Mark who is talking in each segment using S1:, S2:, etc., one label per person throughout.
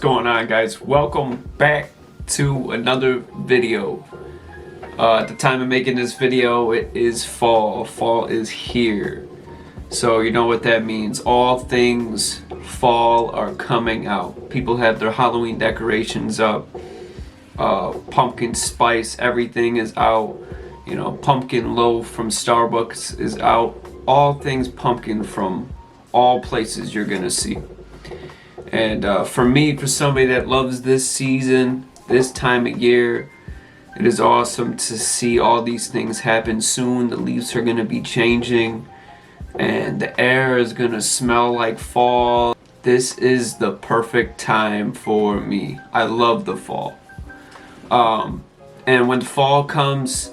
S1: going on, guys? Welcome back to another video. At the time of making this video, it is fall. Fall is here. So you know what that means. All things fall are coming out. People have their Halloween decorations up. Pumpkin spice, everything is out. You know, pumpkin loaf from Starbucks is out. All things pumpkin from all places you're gonna see. And for me, for somebody that loves this season, this time of year, it is awesome to see all these things happen soon. The leaves are going to be changing and the air is going to smell like fall. This is the perfect time for me. I love the fall. And when fall comes,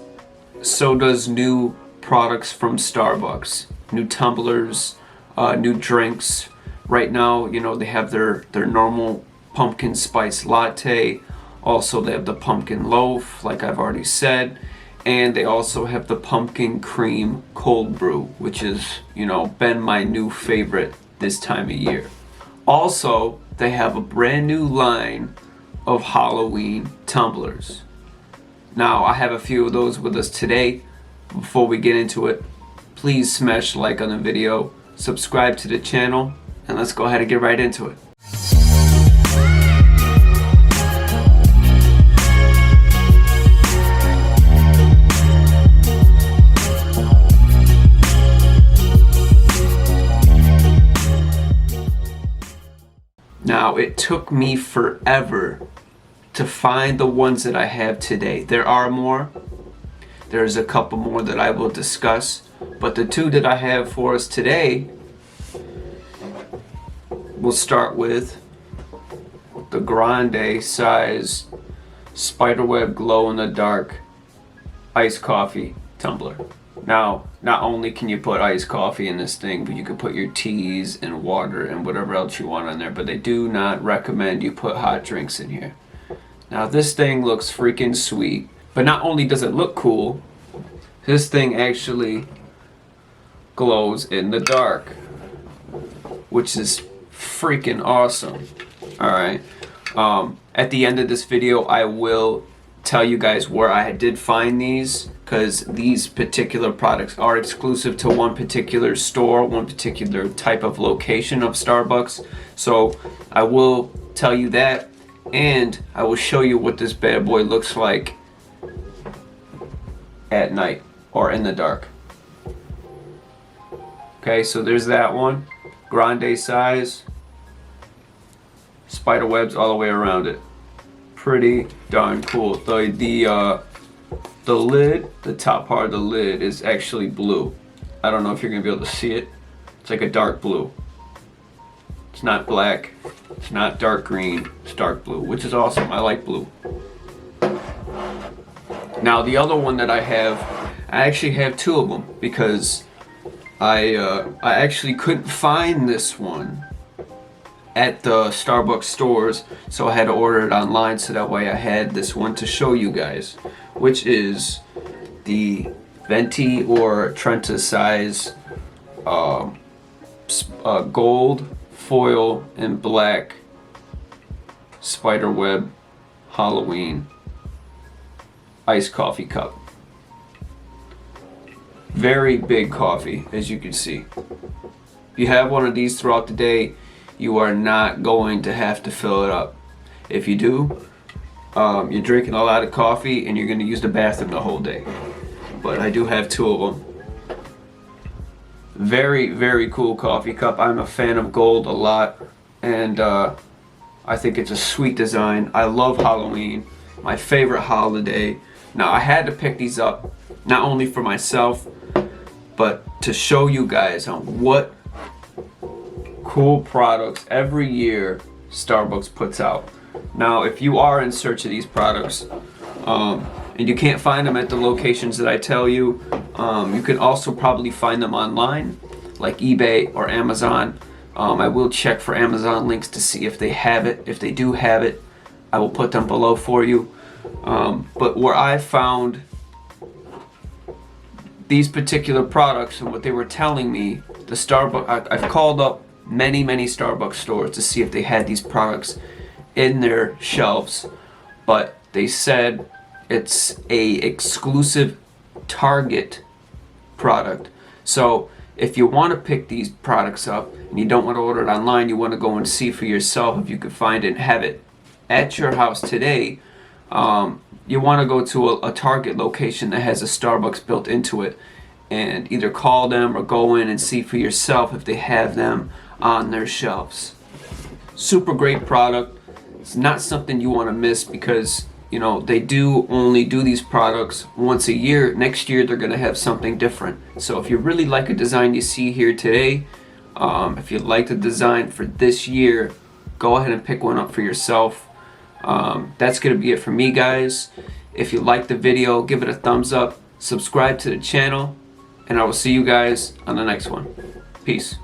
S1: so does new products from Starbucks. New tumblers, new drinks. Right now, you know, they have their normal pumpkin spice latte. Also, they have the pumpkin loaf, like I've already said. And they also have the pumpkin cream cold brew, which is, you know, been my new favorite this time of year. Also, they have a brand new line of Halloween tumblers. Now, I have a few of those with us today. Before we get into it, please smash like on the video, subscribe to the channel, and let's go ahead and get right into it. Now, it took me forever to find the ones that I have today. There are more. There's a couple more that I will discuss, but the two that I have for us today, we'll start with the grande size spiderweb glow in the dark iced coffee tumbler. Now, not only can you put iced coffee in this thing, but you can put your teas and water and whatever else you want on there, but they do not recommend you put hot drinks in here. Now, this thing looks freaking sweet, but not only does it look cool, this thing actually glows in the dark, which is freaking awesome. Alright, at the end of this video I will tell you guys where I did find these, because these particular products are exclusive to one particular store, one particular type of location of Starbucks. So I will tell you that, and I will show you what this bad boy looks like at night or in the dark. Okay, so there's that one, grande size, spider webs all the way around it. Pretty darn cool. The lid, the top part of the lid is actually blue. I don't know if you're gonna be able to see it. It's like a dark blue. It's not black, it's not dark green, it's dark blue, which is awesome. I like blue. Now the other one that I have, I actually have two of them because I actually couldn't find this one at the Starbucks stores, so I had to order it online, so that way I had this one to show you guys, which is the Venti or Trenta size gold foil and black spiderweb Halloween iced coffee cup. Very big coffee, as you can see. If you have one of these throughout the day, you are not going to have to fill it up. If you do, you're drinking a lot of coffee and you're going to use the bathroom the whole day. But I do have two of them. Very, very cool coffee cup. I'm a fan of gold a lot, and I think it's a sweet design. I love Halloween, my favorite holiday. Now, I had to pick these up not only for myself, but to show you guys on what cool products every year Starbucks puts out. Now, if you are in search of these products and you can't find them at the locations that I tell you, you can also probably find them online, like eBay or Amazon. I will check for Amazon links to see if they have it. If they do have it, I will put them below for you. But where I found these particular products and what they were telling me, I've called up many Starbucks stores to see if they had these products, in their shelves, but they said it's a exclusive Target product. So if you want to pick these products up and you don't want to order it online, you want to go and see for yourself if you could find it and have it at your house today, you want to go to a Target location that has a Starbucks built into it, and either call them or go in and see for yourself if they have them on their shelves. Super great product. It's not something you want to miss, because they do only do these products once a year. Next year they're going to have something different. So if you really like a design you see here today, if you like the design for this year, go ahead and pick one up for yourself. That's going to be it for me, guys. If you like the video, give it a thumbs up, subscribe to the channel, and I will see you guys on the next one. Peace.